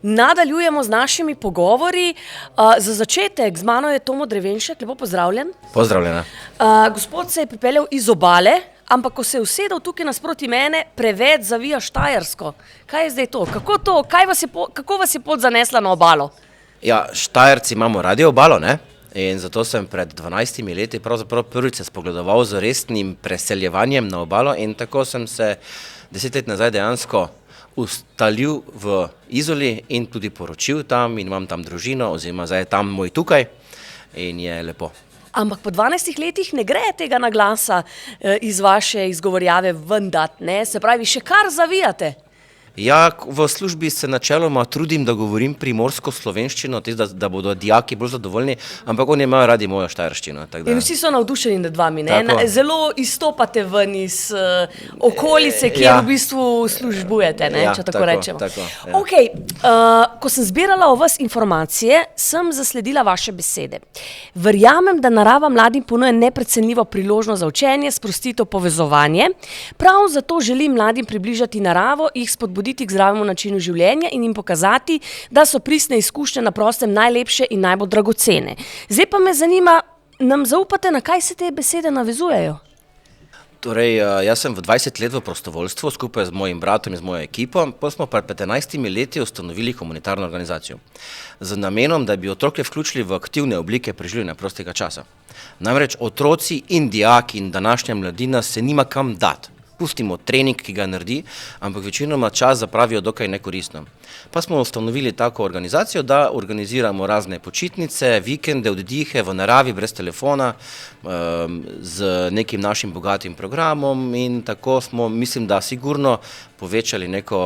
Nadaljujemo z našimi pogovori. Za začetek z mano je Tomo Drevenšek, lepo pozdravljen. Pozdravljena. Gospod se je pripeljal iz Obale, ampak ko se je usedel tukaj nasproti mene, preveč zavija Štajersko. Kaj je zdaj to? Kako vas je pot zanesla na Obalo? Ja, Štajerci imamo radi Obalo, ne? In zato sem pred 12 leti pravzaprav prvič se spogledoval z resnim preseljevanjem na Obalo in tako sem se 10 let nazaj dejansko ustalil v Izoli in tudi poročil tam in imam tam družino, oziroma zdaj je tam moj tukaj in je lepo. Ampak po 12 letih ne gre tega naglasa iz vaše izgovorjave ven dat, ne? Se pravi, še kar zavijate. Ja, v službi se načeloma trudim, da govorim primorsko slovenščino, da bodo dijaki bolj zadovoljni, ampak oni imajo radi mojo štajerščino. In vsi so navdušeni nad vami, ne? Zelo izstopate ven iz okolice, kjer v bistvu službujete, ne? Če tako rečemo. Okej, ko sem zbirala o vas informacije, sem zasledila vaše besede. Verjamem, da narava mladim ponuja neprecenljivo priložnost za učenje, sprostitev, povezovanje. Prav zato želim mladim približati naravo, jih spodbuditi k zdravemu načinu življenja in jim pokazati, da so pristne izkušnje na prostem najlepše in najbolj dragocene. Zdaj pa me zanima, nam zaupate, na kaj se te besede navezujejo? Torej, jaz sem v 20 let v prostovoljstvu skupaj z mojim bratom in z mojo ekipo, pa smo pred 15 leti ustanovili humanitarno organizacijo z namenom, da bi otroke vključili v aktivne oblike preživljanja prostega časa. Namreč otroci in dijaki in današnja mladina se nima kam dati. Pustimo trening, ki ga naredi, ampak večinoma čas zapravijo dokaj nekoristno. Pa smo ustanovili tako organizacijo, da organiziramo razne počitnice, vikende, oddihe v naravi, brez telefona, z nekim našim bogatim programom in tako smo, mislim, da sigurno povečali neko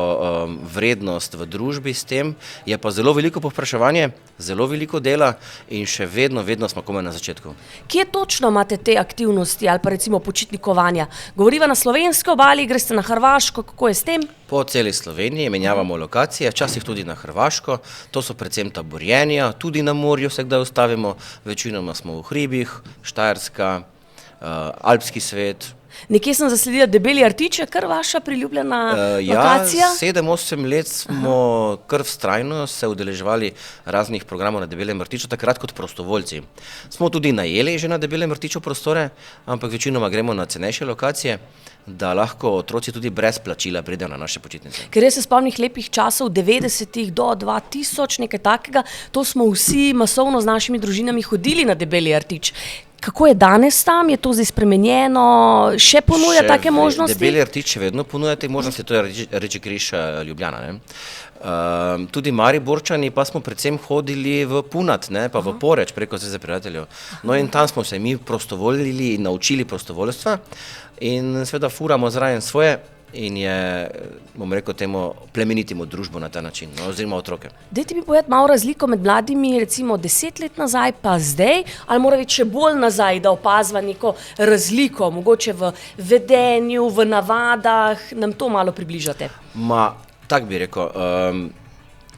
vrednost v družbi s tem. Je pa zelo veliko povpraševanje, zelo veliko dela in še vedno smo komaj na začetku. Kje točno imate te aktivnosti ali pa recimo počitnikovanja? Govoriva na slovenski obali, greste na Hrvaško, kako je s tem? Po celi Sloveniji menjavamo lokacije, včasih tudi na Hrvaško, to so predvsem taborjenja, tudi na morju se kdaj ustavimo, večinoma smo v hribih, Štajerska, Alpski svet. Nekje sem zasledila Debeli rtič, je kar vaša priljubljena lokacija? Ja, 7-8 let smo kar vztrajno se udeleževali raznih programov na Debelem rtiču, takrat kot prostovoljci. Smo tudi najeli že na Debelem rtiču prostore, ampak večinoma gremo na cenejše lokacije, da lahko otroci tudi brez plačila pridejo na naše počitnice. Ker jaz se spomnim lepih časov, 90-ih do 2000, nekaj takega, to smo vsi masovno z našimi družinami hodili na Debeli rtič. Kako je danes tam? Je to zdaj spremenjeno? Še ponuja take možnosti? Debeli rtič še vedno ponuja te možnosti, to je Rdeči križ Ljubljana, ne? Tudi Mariborčani pa smo predvsem hodili v Punat, ne, pa v Poreč preko Zveze prijateljev. No in tam smo se mi prostovoljili in naučili prostovoljstva in seveda furamo zraven svoje in je, bom rekel temu, plemenitimo družbo na ta način, no, oziroma otroke. Dajte mi povedati malo razliko med mladimi, recimo 10 let nazaj pa zdaj, ali mora biti še bolj nazaj, da opazva neko razliko, mogoče v vedenju, v navadah, nam to malo približate? Tak bi rekel,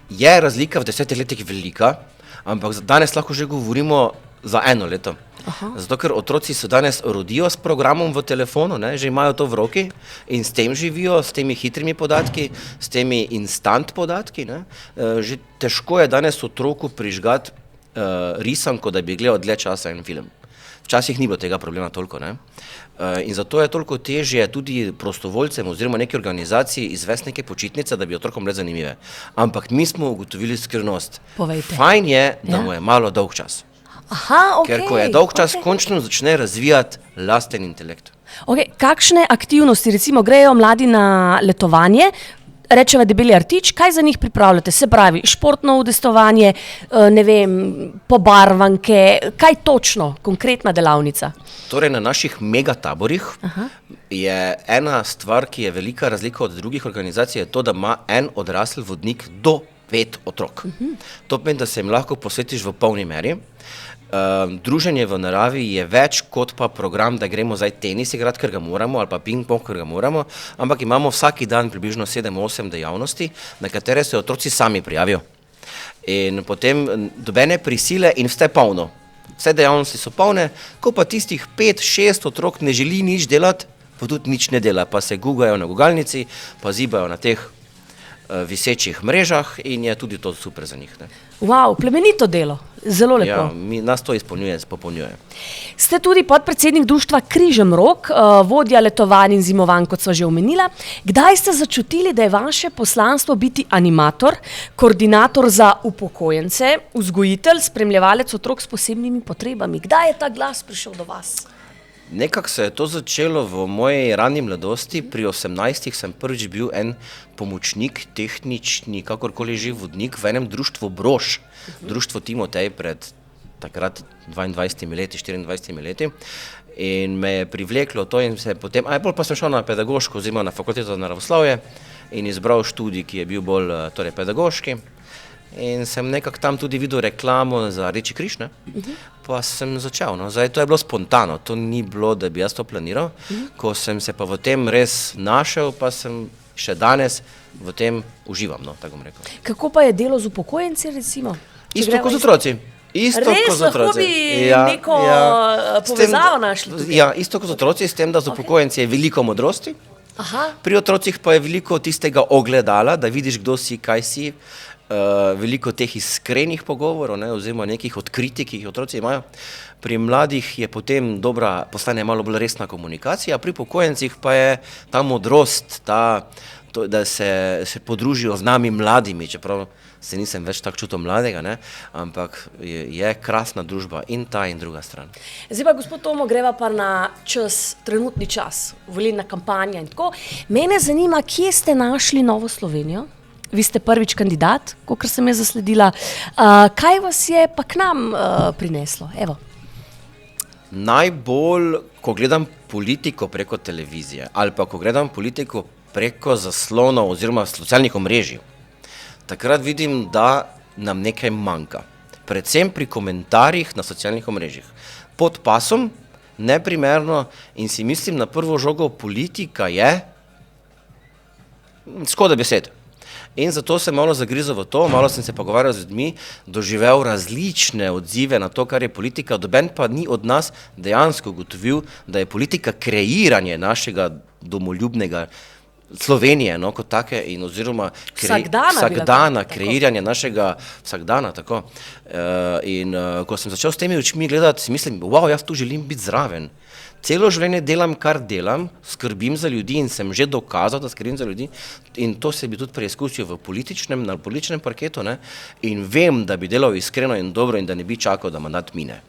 je razlika v 10 letih velika, ampak danes lahko že govorimo za 1 leto. Zato, ker otroci se danes rodijo s programom v telefonu, ne, že imajo to v roki in s tem živijo, s temi hitrimi podatki, s temi instant podatki, ne. Že težko je danes otroku prižgati risanko, da bi gledal dlje časa en film. Včasih ni bilo tega problema toliko, ne. In zato je toliko težje tudi prostovoljcem oziroma neki organizaciji izvesti neke počitnice, da bi otrokom bile zanimive. Ampak mi smo ugotovili skrivnost. Povejte. Fajn je, da mu je malo dolg čas. Ker ko je dolg čas, končno začne razvijati lasten intelekt. Kakšne aktivnosti, recimo grejo mladi na letovanje, rečeva Debeli rtič, kaj za njih pripravljate? Se pravi, športno udejstvovanje, ne vem, pobarvanke, kaj točno, konkretna delavnica? Torej na naših megataborih je ena stvar, ki je velika razlika od drugih organizacij, je to, da ima en odrasel vodnik do 5 otrok. To pomeni, da se jim lahko posvetiš v polni meri. Druženje v naravi je več kot pa program, da gremo zdaj tenis igrati, ker ga moramo, ali pa ping-pong, ker ga moramo, ampak imamo vsaki dan približno 7-8 dejavnosti, na katere se otroci sami prijavijo. In potem dobene prisile in vse polno. Vse dejavnosti so polne, ko pa tistih 5-6 otrok ne želi nič delati, pa tudi nič ne dela, pa se gugajo na gugalnici, pa zibajo na teh visečih mrežah in je tudi to super za njih. Wow, plemenito delo, zelo lepo. Ja, nas to popolnjuje. Ste tudi podpredsednik društva Križem rok, vodja letovanj in zimovanj, kot sva že omenila. Kdaj ste začutili, da je vaše poslanstvo biti animator, koordinator za upokojence, vzgojitelj, spremljevalec otrok s posebnimi potrebami? Kdaj je ta glas prišel do vas? Nekako se je to začelo v moji rani mladosti. Pri 18 sem prvič bil en pomočnik, tehnični, kakorkoli že vodnik v enem društvu Brož, društvo Timotej pred takrat 22 leti, 24 leti. In me je privleklo to in se potem, pa sem šel na pedagoško oziroma na fakulteto za naravoslovje in izbral študij, ki je bil bolj pedagoški. In sem nekako tam tudi videl reklamo za Rdeči križ, pa sem začel. Zdaj, to je bilo spontano, to ni bilo, da bi jaz to planiral. Ko sem se pa v tem res našel, pa sem še danes v tem uživam, tako bom rekel. Kako pa je delo z upokojenci, recimo? Isto kot z otroci. Res, lahko bi neko povezavo našli? Ja, isto kot z otroci, s tem, da z upokojenci je veliko modrosti. Pri otrocih pa je veliko tistega ogledala, da vidiš, kdo si, kaj si. Veliko teh iskrenih pogovorov, oziroma nekih odkritij, ki jih otroci imajo. Pri mladih je potem postane malo bolj resna komunikacija, pri upokojencih pa je ta modrost, da se podružijo z nami mladimi, čeprav se nisem več tako čutil mladega, ampak je krasna družba in ta in druga stran. Zdaj pa, gospod Tomo, greva pa na trenutni čas, volilna kampanja in tako. Mene zanima, kje ste našli Novo Slovenijo? Vi ste prvič kandidat, kakor sem je zasledila. Kaj vas je pa k nam prineslo? Evo. Najbolj, ko gledam politiko preko televizije ali pa ko gledam politiko preko zaslonov oziroma socialnih omrežij, takrat vidim, da nam nekaj manjka. Predvsem pri komentarjih na socialnih omrežjih. Pod pasom, neprimerno in si mislim, na prvo žogo politika je škoda besed. In zato sem malo zagrizel v to, malo sem se pogovarjal z ljudmi, doživel različne odzive na to, kar je politika, noben pa ni od nas dejansko ugotovil, da je politika kreiranje našega domoljubnega Slovenije, kot take, in oziroma vsakdana kreiranje našega vsakdana, tako. In ko sem začel s temi očmi gledati, si mislim, wow, jaz tu želim biti zraven. Celo življenje delam, kar delam, skrbim za ljudi in sem že dokazal, da skrbim za ljudi in to se bi tudi preizkusil na političnem parketu in vem, da bi delal iskreno in dobro in da ne bi čakal, da mandat mine.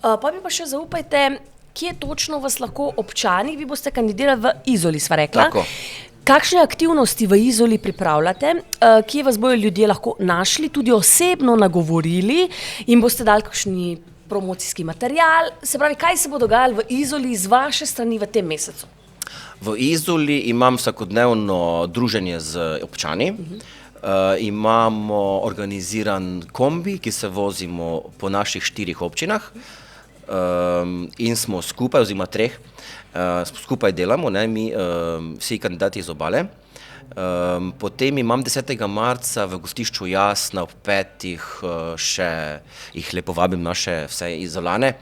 Pa mi pa še zaupajte, kje točno vas lahko občani, vi boste kandidirali v Izoli, sva rekla. Tako. Kakšne aktivnosti v Izoli pripravljate, kje vas bojo ljudje lahko našli, tudi osebno nagovorili in boste dali kakšni promocijski material, se pravi, kaj se bo dogajalo v Izoli z vaše strani v tem mesecu? V Izoli imam vsakodnevno druženje z občani, imamo organiziran kombi, ki se vozimo po naših 4 občinah in smo skupaj, oziroma 3, skupaj delamo, mi vsi kandidati iz Obale. Potem imam 10. marca v gostišču Jasna ob 5. še jih lepo vabim naše vse Izolane,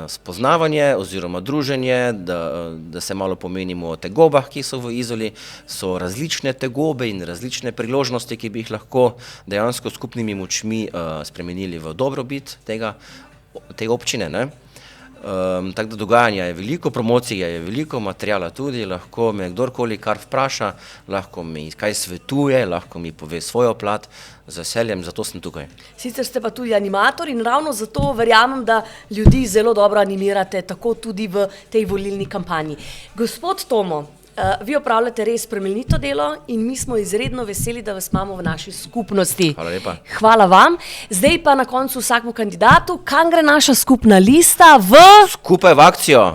spoznavanje oziroma druženje, da se malo pomenimo o tegobah, ki so v Izoli. So različne tegobe in različne priložnosti, ki bi jih lahko dejansko skupnimi močmi spremenili v dobrobit te občine, Tako da dogajanja je veliko, promocije je veliko, materijala tudi, lahko me kdorkoli kar vpraša, lahko mi kaj svetuje, lahko mi pove svojo plat, z veseljem, zato sem tukaj. Sicer ste pa tudi animator in ravno zato verjamem, da ljudi zelo dobro animirate, tako tudi v tej volilni kampanji. Gospod Tomo, vi opravljate res plemenito delo in mi smo izredno veseli, da vas imamo v naši skupnosti. Hvala lepa. Hvala vam. Zdaj pa na koncu vsakmu kandidatu, kam gre naša skupna lista v... Skupaj v akcijo.